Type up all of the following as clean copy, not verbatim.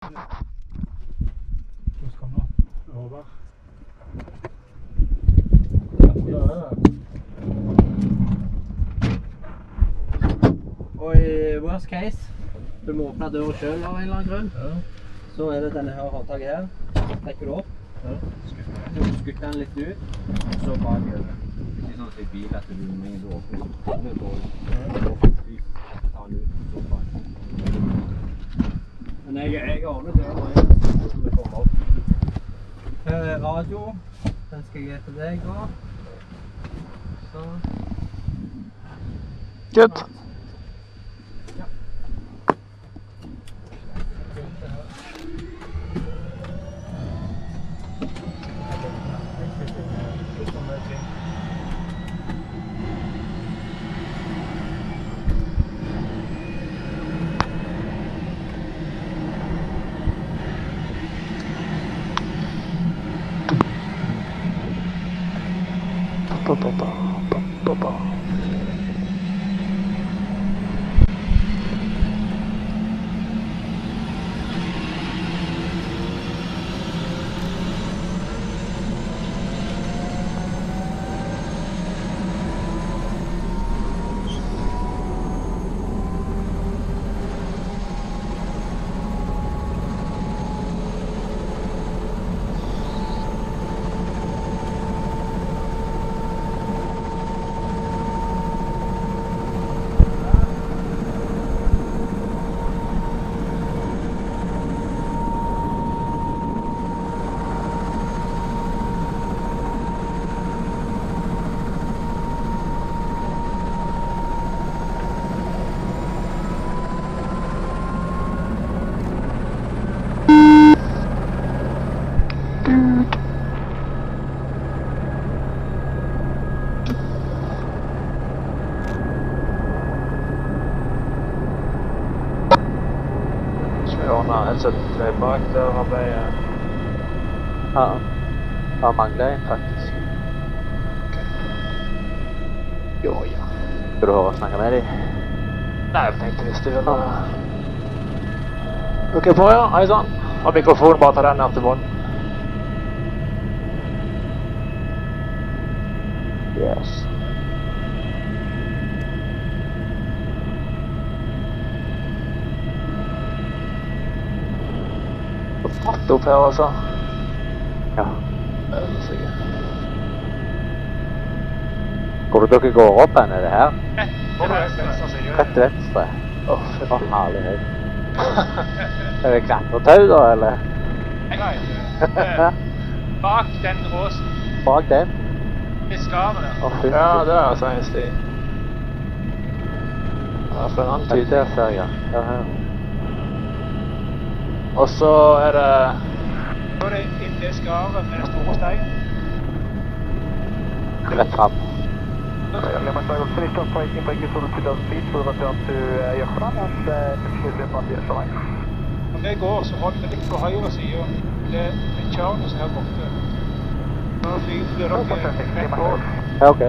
Så skal vi over. Og i worst case, du må åpne døren selv av en eller annen grunn. Ja. Så er det denne her håndtaket her. Trekker du opp. Ja. Skutter den litt ut, og så bakover. Ikke sånn som i bil at du må inn og åpne. Ta den ut, så bak. Men jeg ordner døren og jeg skal komme opp. Her er radio. Den skal jeg gi til deg da. Så. Good. Bak der har ble... Ja, han mangler en faktisk. Okay. Jo, ja. Skal du høre å snakke med dem? Nei, jeg tenkte hvis du ville... Ok, på ja, hei sann. Og mikrofonen, bare ta den her til bunnen. Yes. Fatt opp her, altså. Ja. Det er sikkert. Hvor dere går opp hen, er det her? Rett til venstre. Åh, herlig høy. Er det klatretau da, eller? Nei, bak den råsen. Bak den? I skavet der. Ja, det er altså en sti. Det er for en annen tid. Der ser jeg, ja. Her. Og så er det... Så er det inn det skavet med den store steinen. Rett frem. Når vi går, så holder vi litt på høyre siden. Det er kjørende her borte. Nå flyr dere rett på. Ja, ok.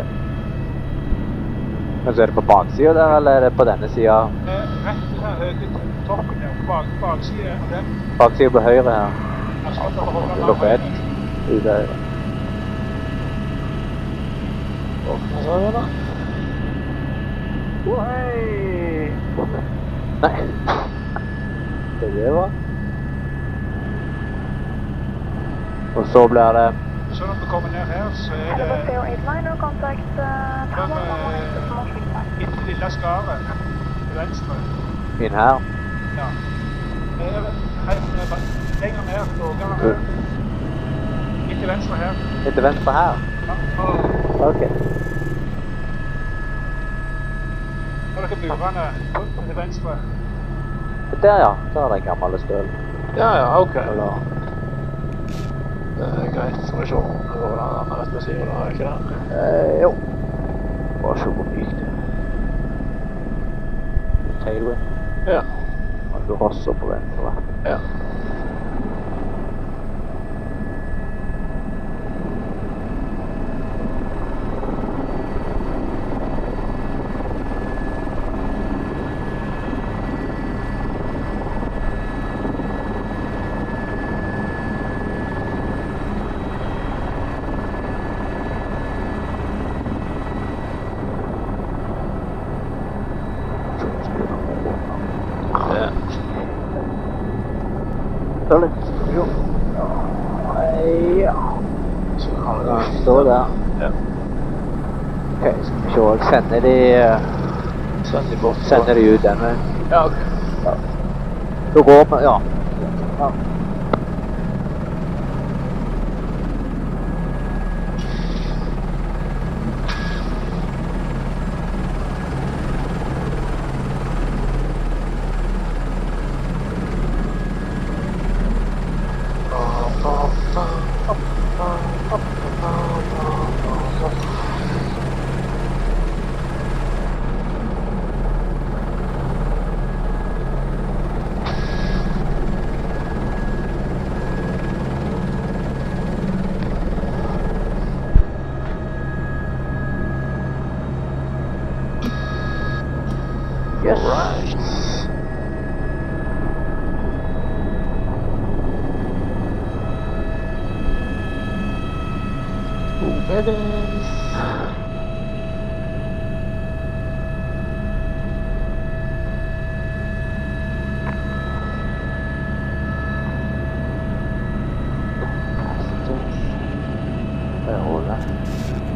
Men så er det på baksiden der, eller er det på denne siden? Rett til den høye toppen der, på baksiden av den. Baksiden på høyre her. Klokka 1. Ute høyre. Hva sa du da? Hei! Nei. Det var. Og så blir det... Så når vi kommer ned her, så er det... Inn til lille skaret til venstre. Inn her? Ja. Lenger ned, lågere her. Inn til venstre her. Inn til venstre her? Ja. Ok. Nå er dere murene til venstre. Der ja, der er det en gammel støl. Ja, ja, ok. Eller... Det er greit, så må vi se hvordan den rett på siden, da er ikke det? Jo. Bare se hvor mykt det. Tailwind. Ja. Og så rosser på venstre. Ja. venter litt. Jo. Ja. Så har Ja, det står der. Ja. Ok, skal vi se. Sender de, sender de ut den veien. Ja, ok. Ja. Da går vi, ja. Ja. Yes. Right. Weddings.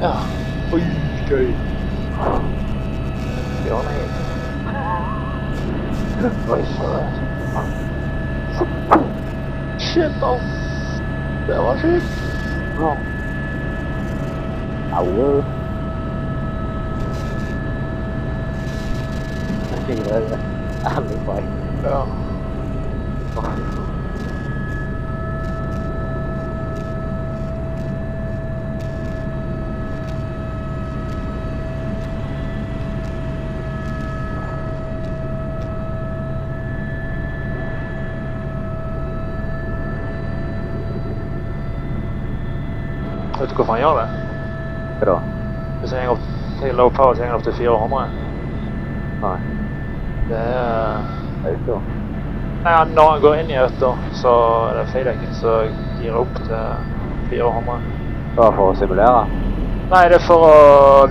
Ja. Oi, gøy. Ja, nei. Oi, shit, ass. Det var sjukt. Ja. Au. Jeg fingrer ærlig på deg. Ja. Vet du hvorfor han gjør det? Hva da? Hvis jeg henger opp til low power, så henger han opp til 400. Nei. Det er... Auto. Nei, når han går inn i auto, så er det feildekken, så gir opp til 400. Bare for å simulere? Nei, det er for å...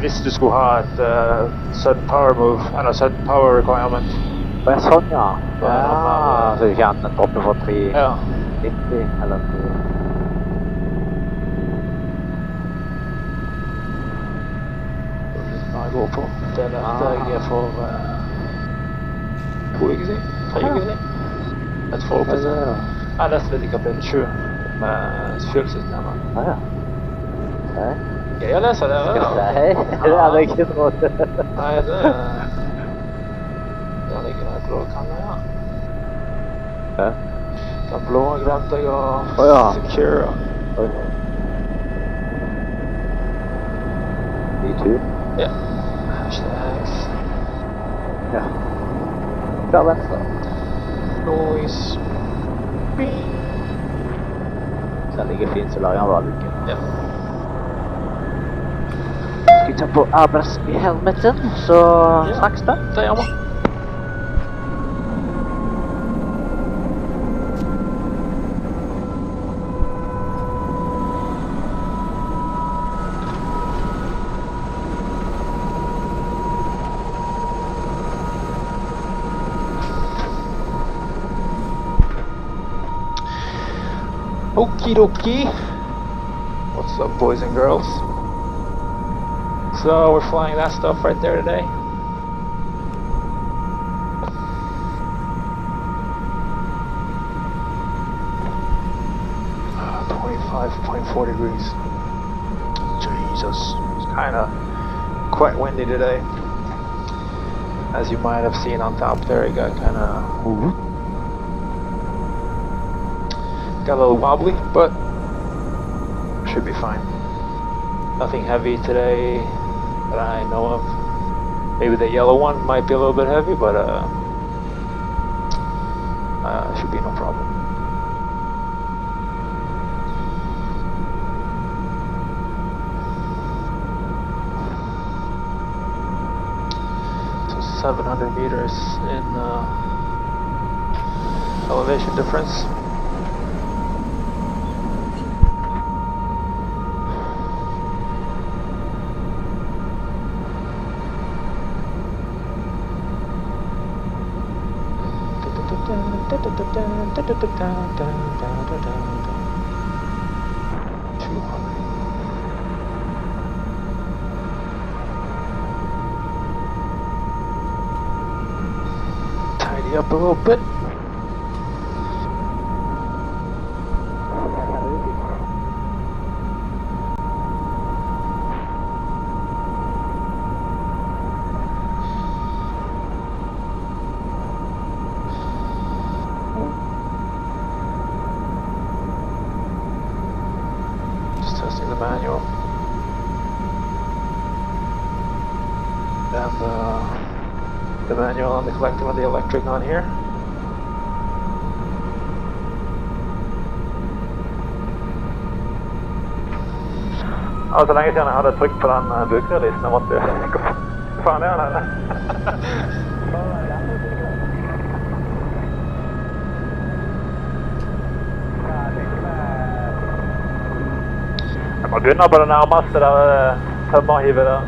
Hvis du skulle ha et sudden power move, eller sudden power requirement. Det er sånn, ja. Så er det Ja, så du kan droppe for 390, Ja. eller 3... Jeg går på. Det lærte jeg for 2 uker siden. 3 uker siden. Et forhold til. Jeg leste litt i kapittel 7 med fuelsystemet. Ja. Nei. Gøy å lese det, Nei, det hadde jeg ikke trodd. Nei, det... Der ligger det blå kanne, ja. Ja. Den blå glemte jeg å ja. secure. Oi. Ny tur. Ja. Hashtags. Ja. Klar venstre. Noise. Så den ligger fint, så lager han bare lykke. Ja. Skal vi ta på arbeidshelmeten, så snakkes det. Det gjør vi. Okie dokie. What's up, boys and girls? So we're flying that stuff right there today. Uh, 25.4 degrees. Jesus. It's kind of quite windy today. As you might have seen on top there, it got kind of... Got a little wobbly, but should be fine. Nothing heavy today that I know of. Maybe the yellow one might be a little bit heavy, but should be no problem. So 700 meters in elevation difference. Tidy up a little bit. Just testing the manual. And the manual on the collective and the electric on here. Ja, så länge sedan jag hade tryckt på den buknödlisten. Jag måste... Vad fan är den? Man begynner på det nærmeste der tømmerhivet der.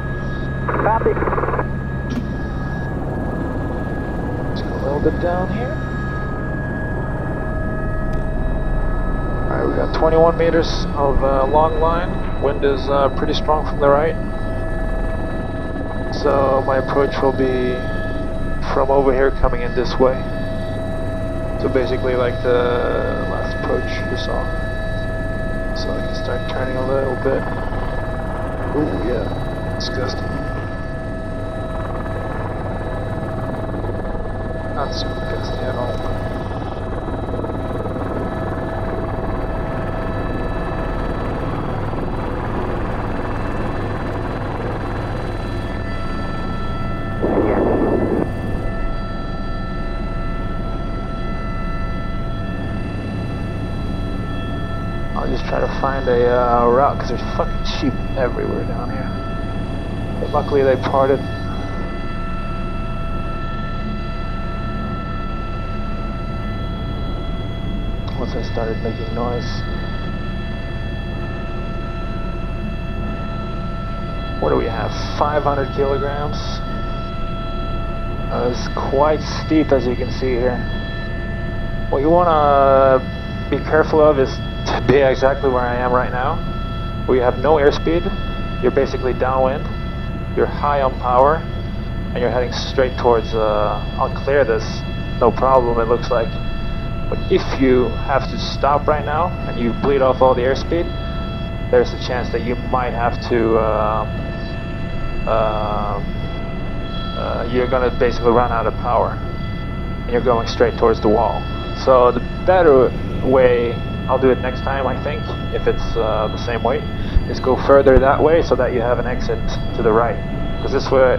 Ferdig. A little bit down here. Alright, we got 21 meters of long line. Wind is pretty strong from the right. So my approach will be from over here coming in this way. So basically like the last approach you saw. So I can start turning a little bit. Ooh, yeah, it's gusty. Not super gusty at all. I'll just try to find a route because there's fucking sheep everywhere down here. But luckily they parted. Once I started making noise. What do we have? 500 kilograms. It's quite steep, as you can see here. What you want to be careful of is to be exactly where I am right now. We have no airspeed. You're basically downwind. You're high on power, and you're heading straight towards. I'll clear this, no problem. It looks like. But if you have to stop right now and you bleed off all the airspeed, there's a chance that you might have to, you're going to basically run out of power and you're going straight towards the wall. So the better way, I'll do it next time I think, if it's the same way, is go further that way so that you have an exit to the right. Because this way,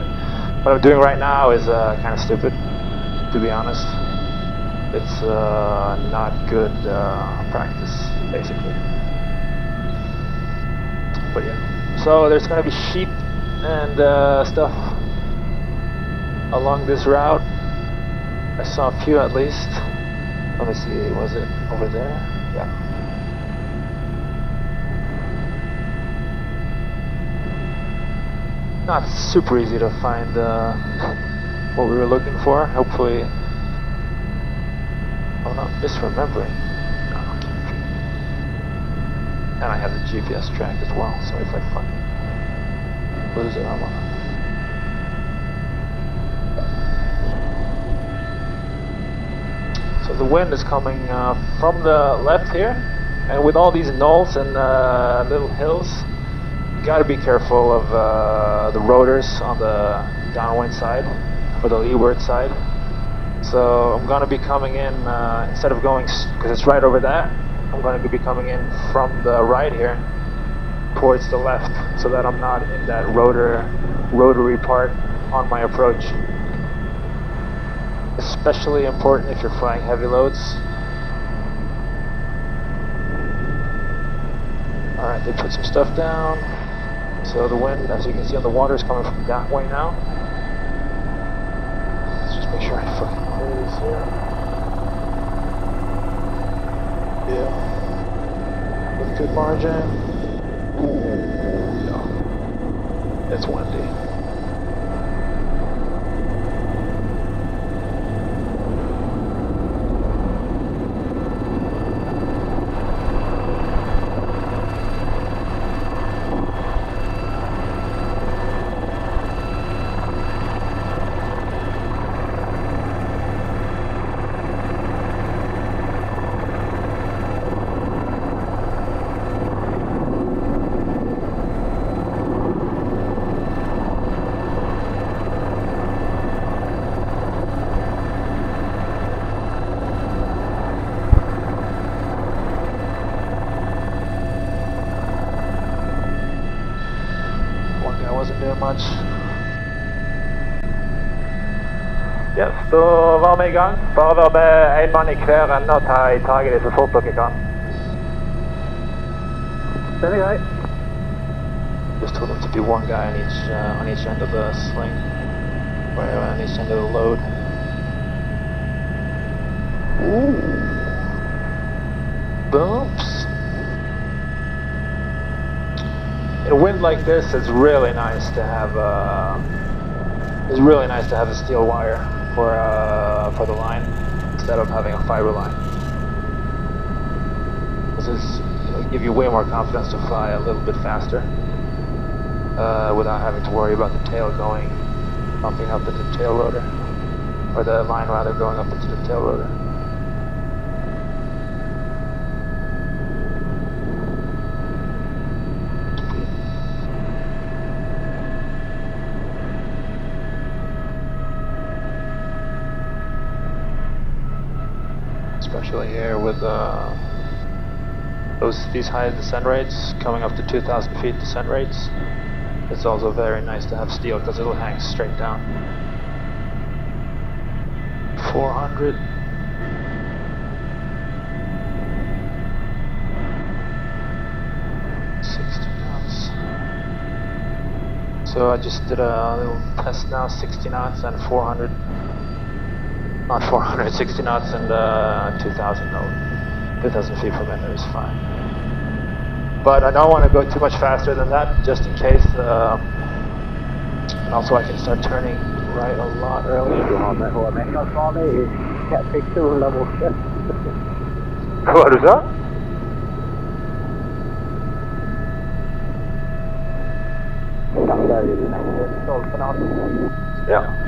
what I'm doing right now is kind of stupid, to be honest. It's not good practice, basically. But yeah, so there's gonna be sheep and stuff along this route. I saw a few at least. Let me see, was it over there? Yeah. Not super easy to find what we were looking for. Hopefully. I'm not misremembering. No. And I have the GPS track as well, so if I fucking lose it, I'm on. So the wind is coming from the left here, and with all these knolls and little hills, you gotta be careful of the rotors on the downwind side, or the leeward side. So I'm going to be coming in, instead of going, because it's right over that, I'm going to be coming in from the right here towards the left, so that I'm not in that rotary part on my approach. Especially important if you're flying heavy loads. Alright, they put some stuff down. So the wind, as you can see on the water, is coming from that way now. Let's just make sure I fucking clear this here. Yeah. With good margin. Ooh, yeah. It's windy. much. Yes, da var vi I gang. Bare vær med en mann I hver ende og ta I tag I det så fort dere kan. Den grei. Just told them to be one guy on each end of the sling, or on each end of the load. Ooh, bumps. In a wind like this, it's really nice to have a steel wire for the line instead of having a fiber line. This is give you way more confidence to fly a little bit faster without having to worry about the tail bumping up into the tail rotor, or the line rather going up into the tail rotor. Especially here with these high descent rates, coming up to 2,000 feet descent rates. It's also very nice to have steel because it'll hang straight down. 400. So I just did a little test now, 60 knots and 400. Not 400, 60 knots and 2,000, no, 2,000 feet per minute is fine. But I don't want to go too much faster than that, just in case, and also I can start turning right a lot earlier. What is that? Yeah.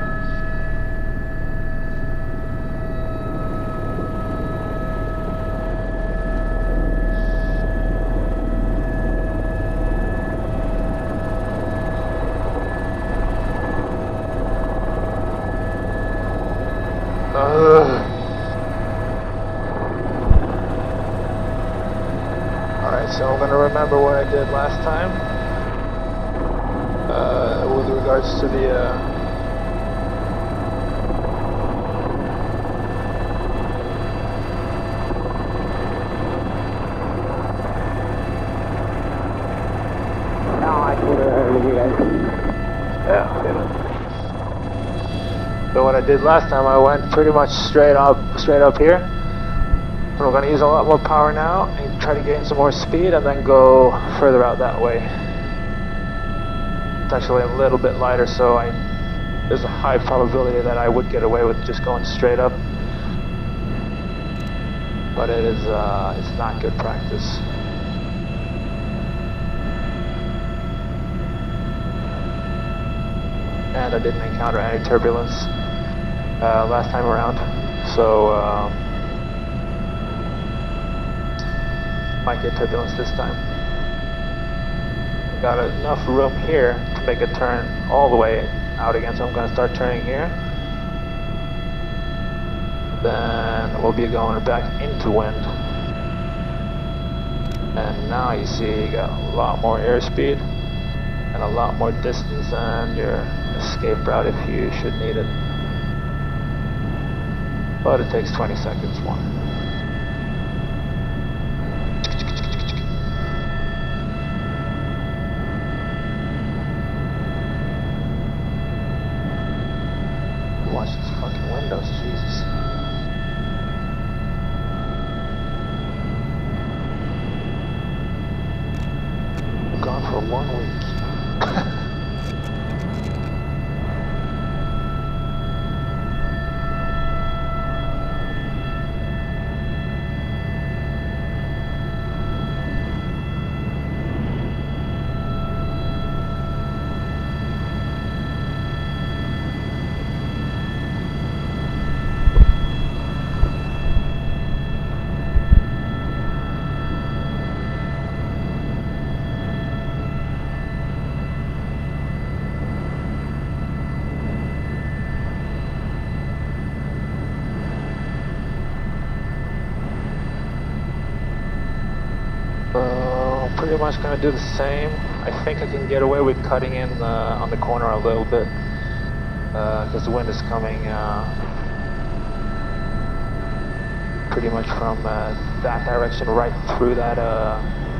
Alright, so I'm going to remember what I did last time with regards to the So what I did last time, I went pretty much straight up here. And we're going to use a lot more power now and try to gain some more speed and then go further out that way. It's actually a little bit lighter, so there's a high probability that I would get away with just going straight up. But it's not good practice. And I didn't encounter any turbulence last time around, so might get turbulence this time. Got enough room here to make a turn all the way out again, so I'm going to start turning here. Then we'll be going back into wind. And now you see you got a lot more airspeed and a lot more distance and your escape route if you should need it. But it takes 20 seconds more. Watch these fucking windows, Jesus. I'm gone for 1 week. pretty much going to do the same. I think I can get away with cutting in on the corner a little bit because the wind is coming pretty much from that direction right through that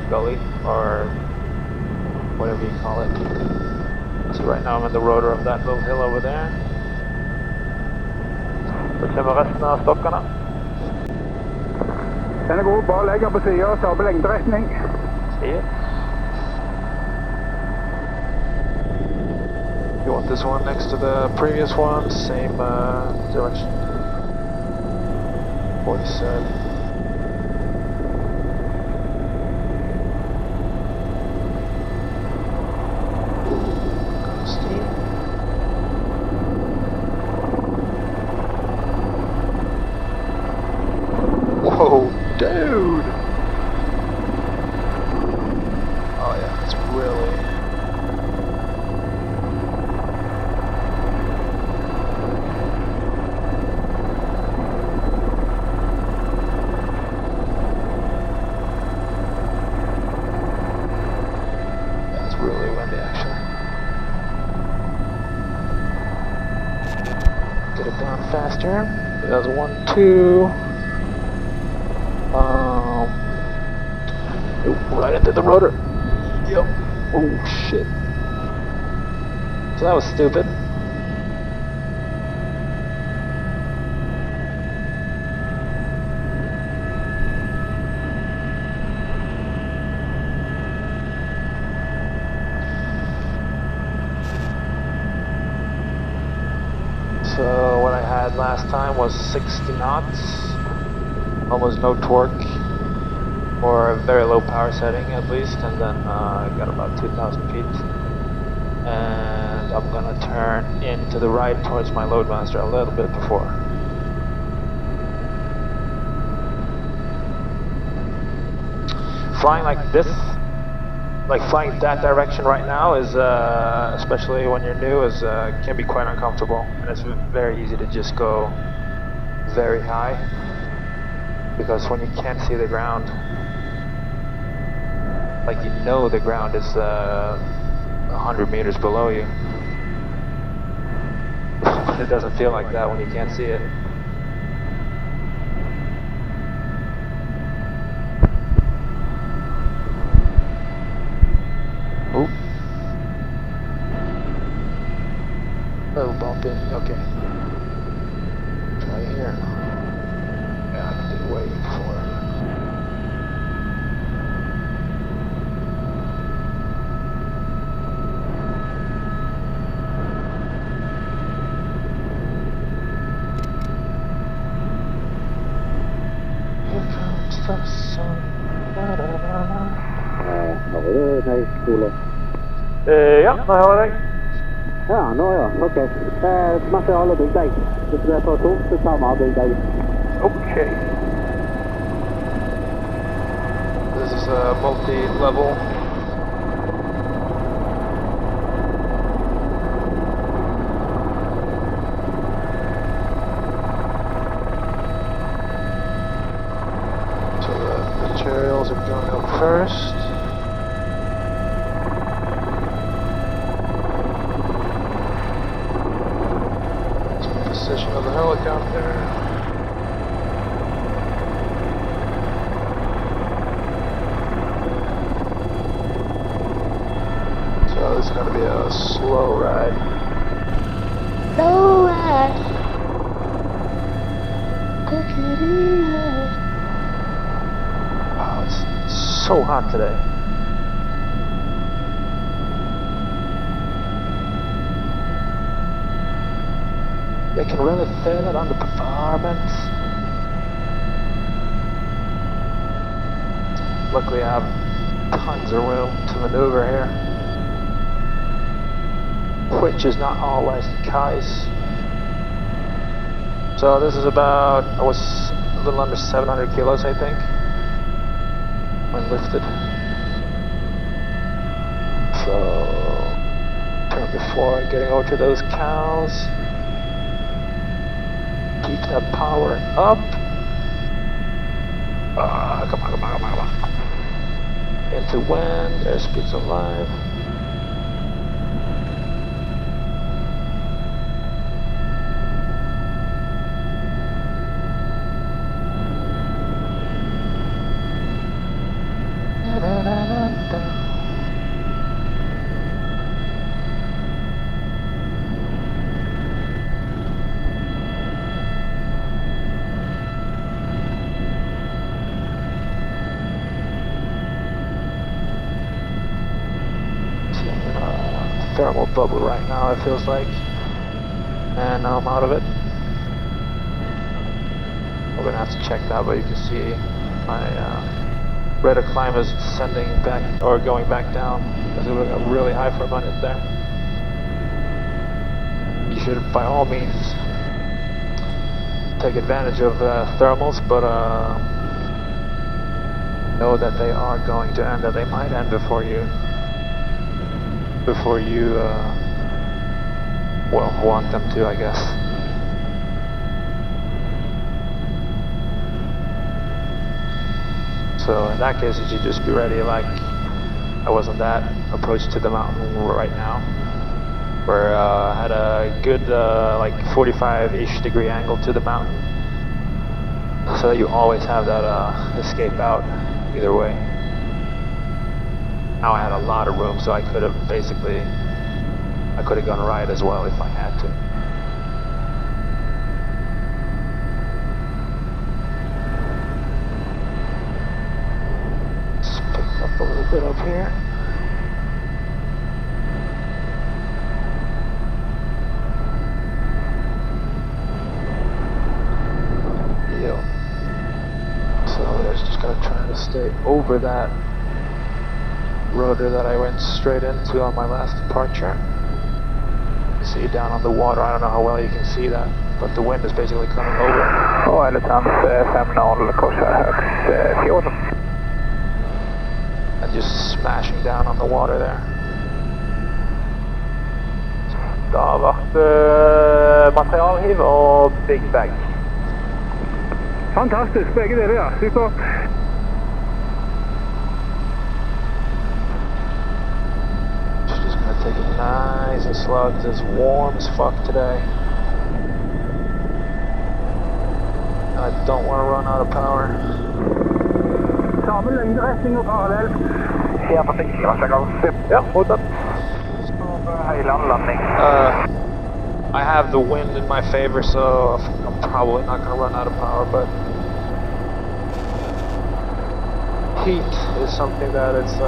gully or whatever you call it. So right now I'm in the rotor of that little hill over there. Så kommer resten av stokkene. Den er god, bare legger på siden og tar på lengderetning. See it? You want this one next to the previous one, same direction. What he said. Gusty. Whoa, dude! Oh yeah, it's really... That's really windy actually. Get it down faster. That's 1, 2. Right into the rotor. Yep. Oh shit. So that was stupid. So what I had last time was 60 knots, almost no torque, or a very low power setting at least, and then I got about 2,000 feet. And I'm gonna turn into the right towards my Loadmaster a little bit before. Flying like this, like flying that direction right now is, especially when you're new, is can be quite uncomfortable, and it's very easy to just go very high, because when you can't see the ground, like you know the ground is 100 meters below you. But it doesn't feel like that when you can't see it. Oop. Little bump in, okay. Try here. Yeah, I did way before. Hører du meg, Ole? Ja, nå hører jeg deg. Ja, nå ja, ok. Materialet bygd deg. Hvis det er for tungt, så tar vi av bygd deg. Okay. This is a multi-level. So the materials are going up first. Position of the helicopter. So this is going to be a slow ride. Slow ride. Take it easy. Wow, it's so hot today. They can really feel it on the performance. Luckily I have tons of room to maneuver here, which is not always the case. So this is about, I was a little under 700 kilos I think, when lifted. So, turn before getting over to those cows. Keep that power up. Come on. Into to wind, airspeed's alive. Thermal bubble right now, it feels like, and now I'm out of it. We're gonna have to check that, but you can see my rate of climb is descending back, or going back down. It's really high for a minute there. You should, by all means, take advantage of thermals, but know that they are going to end, that they might end before you well, want them to, I guess. So in that case, you should just be ready. Like, I wasn't that approach to the mountain right now, where I had a good like 45-ish degree angle to the mountain, so that you always have that escape out either way. Now I had a lot of room, so I could have gone right as well if I had to. Let's pick up a little bit up here. Yo. So I was just gonna try to stay over that rotor that I went straight into on my last departure. You see it down on the water. I don't know how well you can see that, but the wind is basically coming over. Och Eletans 5-0, korsar högst 14. And just smashing down on the water there. Det har varit materialhiv och big bag. Fantastiskt, bägge delar, ja. Super. Take it nice and slow because it's warm as fuck today. I don't want to run out of power. Samme längdretning och parallellt. Helt perfekt, varsågod. Ja, hold up. Landning. I have the wind in my favor, so I'm probably not going to run out of power, but heat is something that it's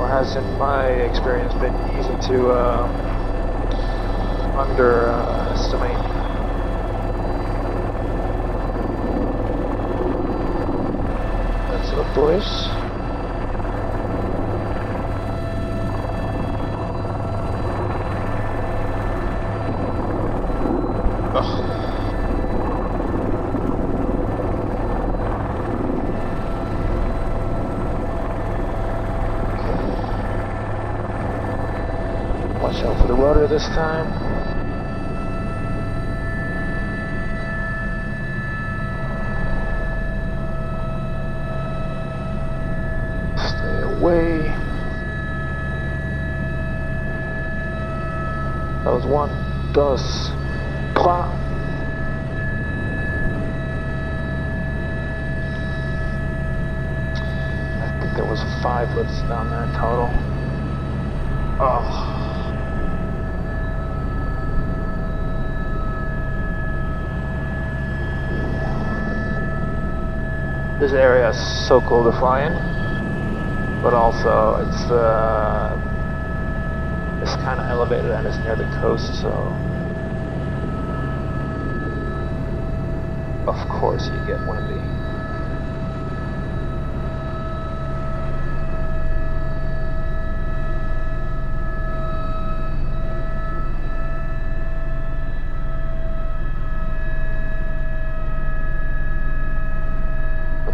or has, in my experience, been easy to underestimate. That's the boys. Watch out for the rudder this time. Stay away. That was 1, 2, 3. I think there was 5 lifts down there in total. Oh. This area is so cool to fly in, but also it's kind of elevated and it's near the coast, so of course you get windy.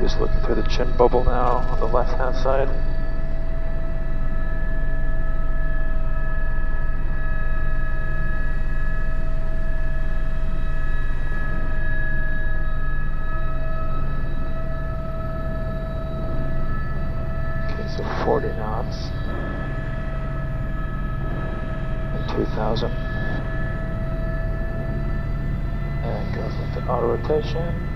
Just looking through the chin bubble now on the left hand side. to 40 knots. And 2,000. And goes into auto rotation.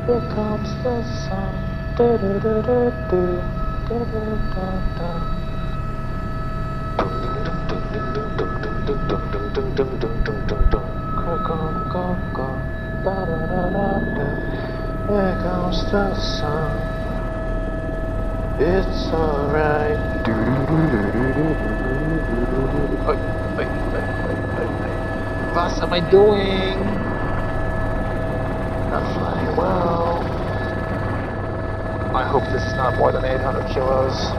Here comes the sun. Da da da da da da da da da. Here comes the sun. It's alright. What am I doing? Not flying well. I hope this is not more than 800 kilos.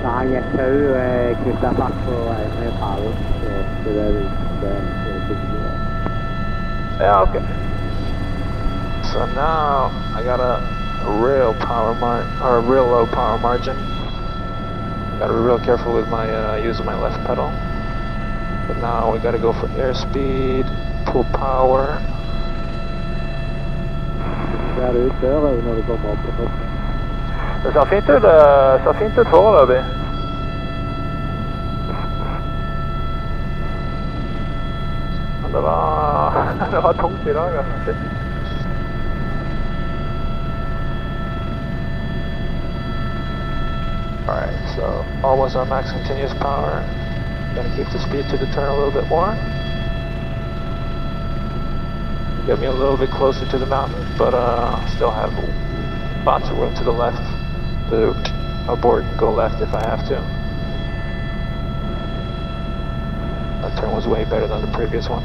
Nei, jeg tror kutta fart på med pall. Så det Yeah, okay. So now I got a real real low power margin. Gotta be real careful with my using my left pedal. But now we gotta go for airspeed, full power. er ut før når du kommer opp på toppen. Det ser fint ut foreløpig. Men det var tungt i dag, altså. Alright, so almost on max continuous power. Gonna keep the speed to the turn a little bit more. Get me a little bit closer to the mountain, but still have lots of room to the left to abort and go left if I have to. That turn was way better than the previous one.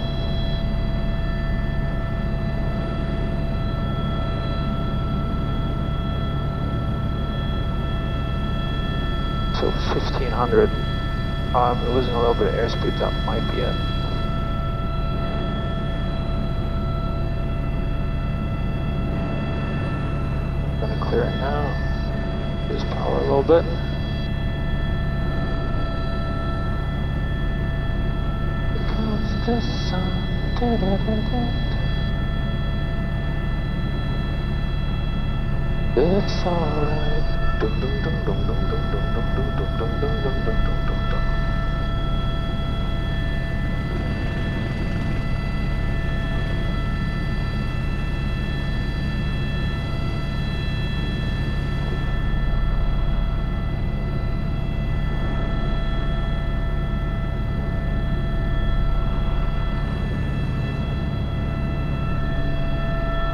So 1500. I'm losing a little bit of airspeed. That might be it. Gonna clear it now. Just power a little bit. Here comes the sun. Da, da, da, da. It's alright. Dum dum dum dum dum dum dum dum dum dum dum dum dum dum dum dum.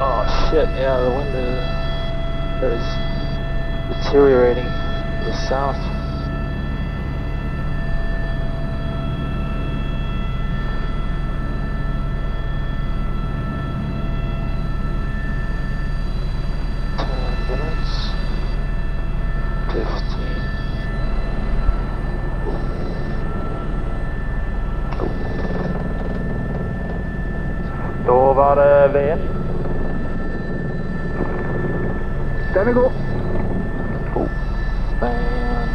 Oh shit, yeah, the wind is deteriorating to the south. Turbulence. 15. Da var det ved. Den er god. Man.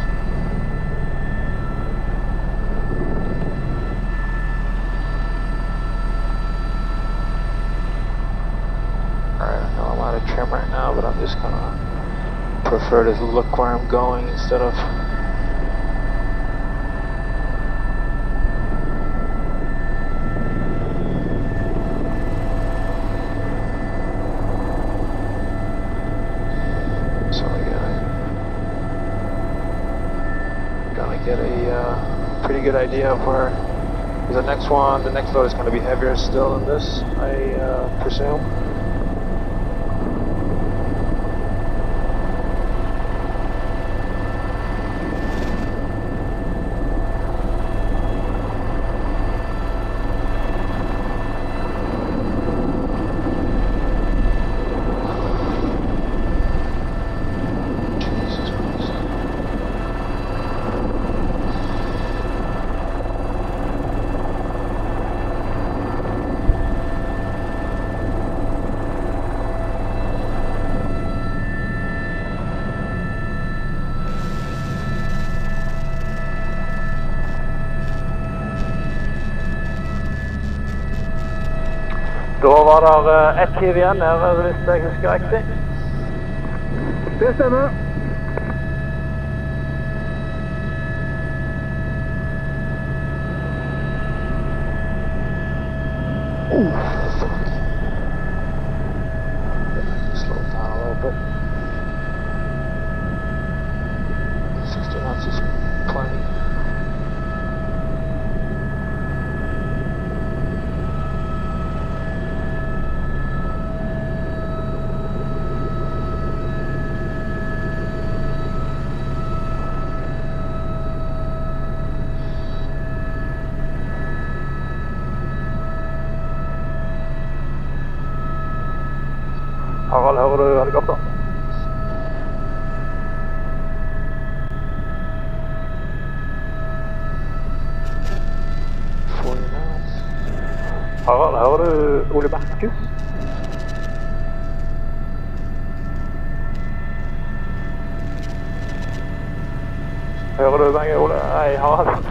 Alright, I know I'm out of trim right now, but I'm just gonna prefer to look where I'm going instead of get a pretty good idea of where the next load is going to be heavier still than this, I presume. Da var det ett hiv igjen nede, hvis jeg husker riktig. Det stemmer. Fuck. Slow it down a little bit. 60 knots is plenty. Harald, hører du helikopter? Harald, hører du Ole Markus? Hører du meg, Ole? Nei, Harald.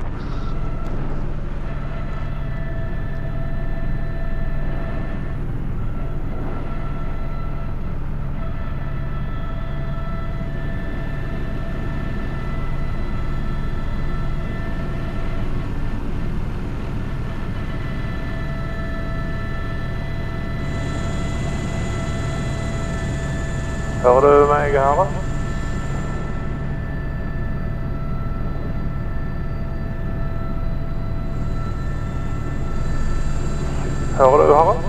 Hører du meg, Harald? Hører du, Harald?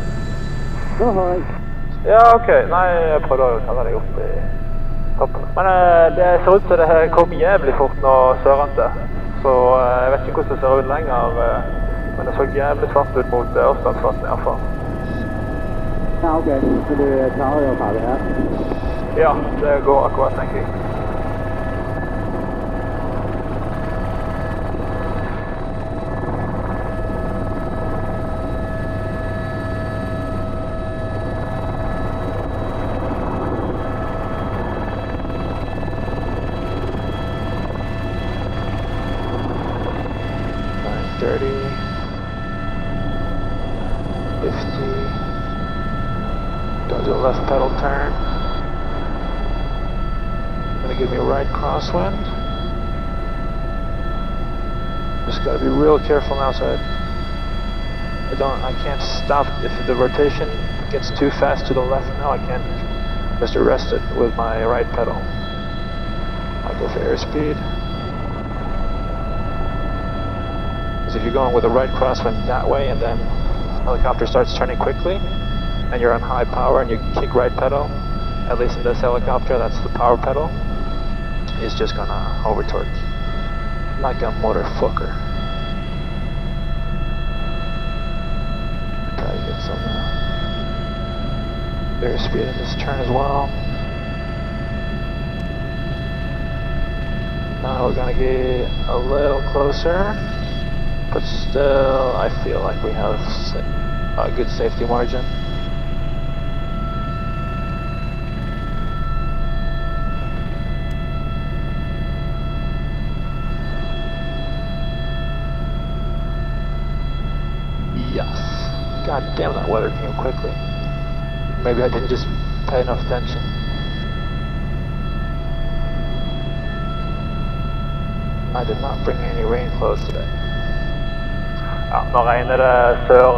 Ja, hei. Ja, ok. Nei, jeg prøvde å ta deg opp i toppen. Men det ser ut som det kom jævlig fort nå sørende. Så jeg vet ikke hvordan det ser ut lenger. Men det så jævlig svart ut mot Ørstadsflaten i hvert fall. Ja, ok. Så du klarer å ta det her? Ja, det går akkurat, tenker jeg. Left pedal turn. Gonna give me a right crosswind. Just gotta be real careful now so I can't stop if the rotation gets too fast to the left now. I can't just arrest it with my right pedal. I'll go for airspeed. Because if you're going with a right crosswind that way and then the helicopter starts turning quickly, and you're on high power and you kick right pedal, at least in this helicopter, that's the power pedal, is just gonna over torque like a motherfucker. Try to get some airspeed in this turn as well. Now we're gonna get a little closer, but still I feel like we have a good safety margin. God damn, that weather came quickly. Maybe I didn't just pay enough attention. I did not bring any rain clothes today. Ja, nå regner det sør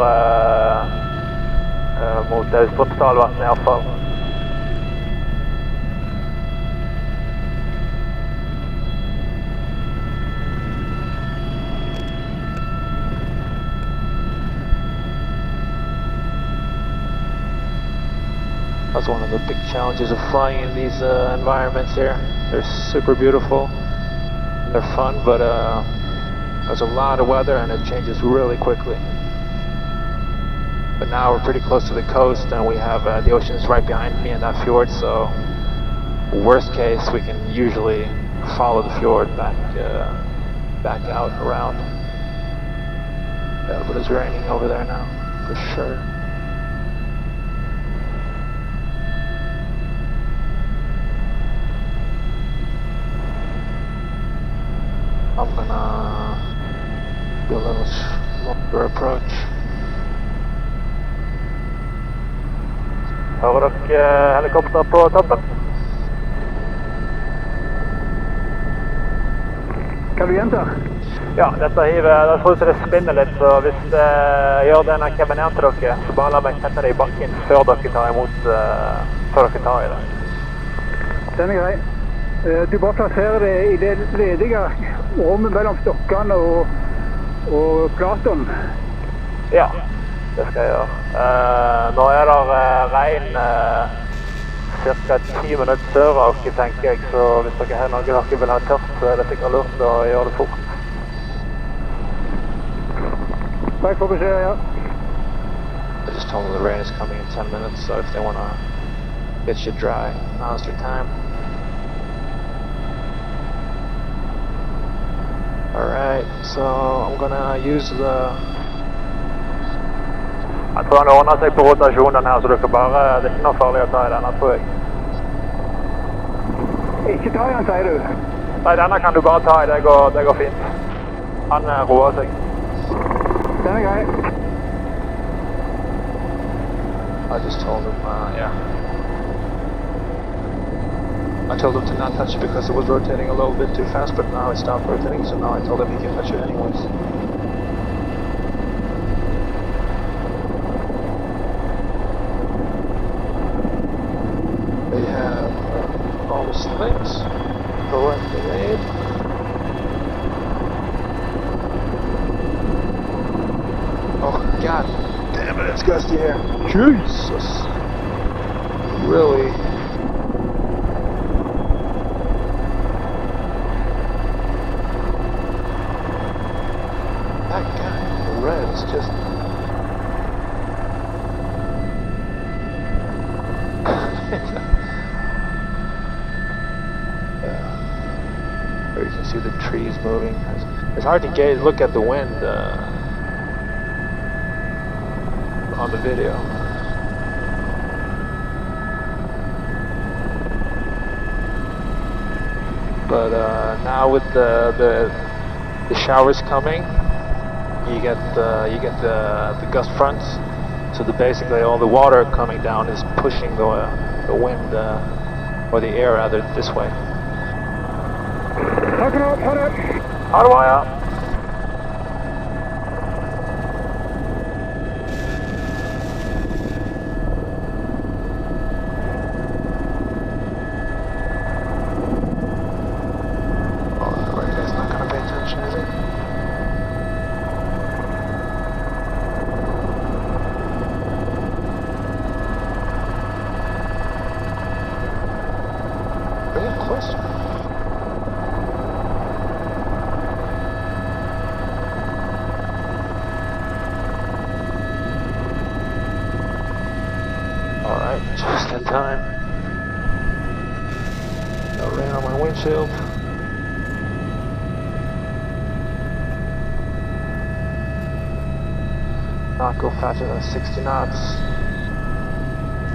mot Austrumsdalvatnet i hvert fall. That's one of the big challenges of flying in these environments here. They're super beautiful, they're fun, but there's a lot of weather and it changes really quickly. But now we're pretty close to the coast and we have the ocean's right behind me in that fjord, so worst case we can usually follow the fjord back out around. Yeah, but it's raining over there now, for sure. I'm gonna do a little longer approach. Hører dere helikopter på toppen? Kan du gjenta? Ja, dette hivet, det ser ut som det spinner litt, så hvis det gjør det når jeg kommer ned til dere, så bare la meg sette det i bakken før dere tar imot, før dere tar i det. Den er grei. Du bare plasserer det i det ledige rommet mellom stokkene og Platon. Ja, det skal jeg gjøre. Nå er det regn cirka 10 minutter sør av dere, tenker jeg, så hvis dere har noe dere vil ha tørt, så er det sikkert lurt å gjøre det fort. Takk for beskjed, ja. I just told them the rain is coming in 10 minutes, so if they want to get shit dry, now's your time. Alright, so I'm gonna use the... Jeg tror han ordner seg på rotasjonen her, så dere bare, det er ikke noe farlig å ta i denne, tror jeg. Ikke ta igjen, sier du. Nei, denne kan du bare ta i, det går fint. Han roer seg. Den er grei. I just told him, yeah. I told him to not touch it because it was rotating a little bit too fast, but now it stopped rotating, so now I told him he can touch it anyways. They have all the slings, the left grenade. Oh god damn it, it's gusty here. Jesus. Really? That guy in the red is just... There you can see the trees moving. It's hard to look at the wind on the video. But now with the showers coming, you get the gust fronts. So basically all the water coming down is pushing the wind or the air rather this way. Takk for det. Ha det. Ha det bra, ja. Oh, the right guy's not gonna pay attention, is he? Bring it closer. Alright, just in time. No rain on my windshield. Not go faster than 60 knots.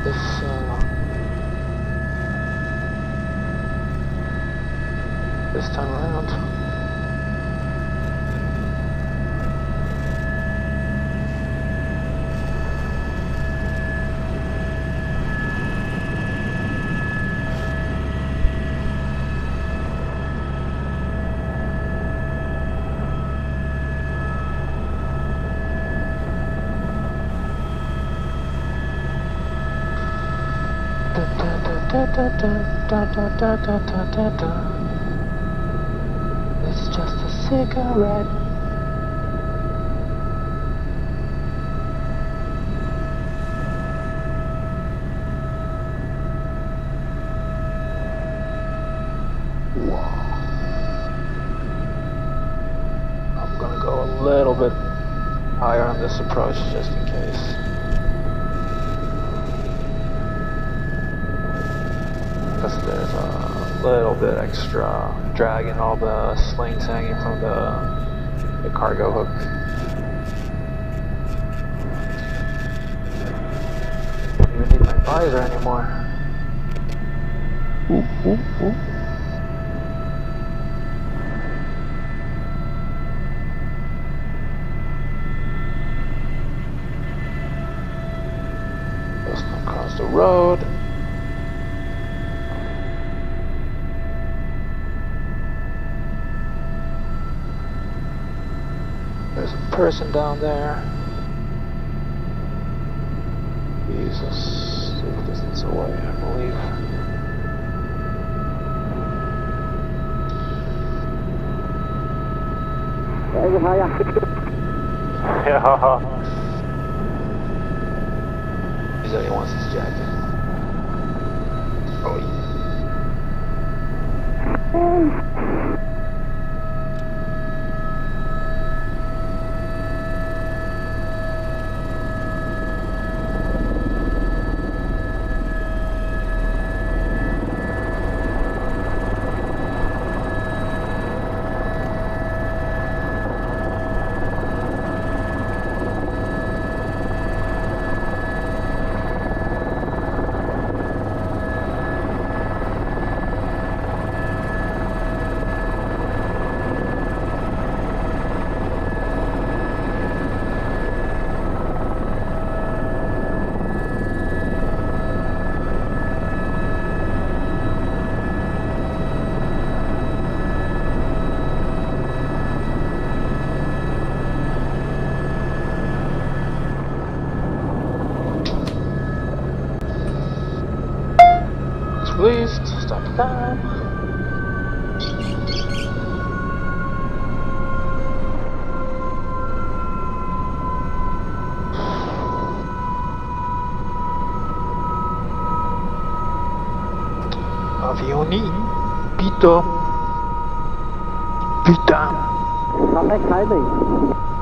This time around. It's just a cigarette. Whoa. I'm gonna go a little bit higher on this approach just in case. Because there's a little bit extra drag in all the slings hanging from the cargo hook. Don't even need my visor anymore. Ooh, ooh, ooh. Let's not cross the the road. There's a person down there. Jesus, safe distance away, I believe. Ja. He said he wants his jacket. Oh, yeah. Released. Stop the time. Avioni. Bitte. Bitte. Kan jeg si deg?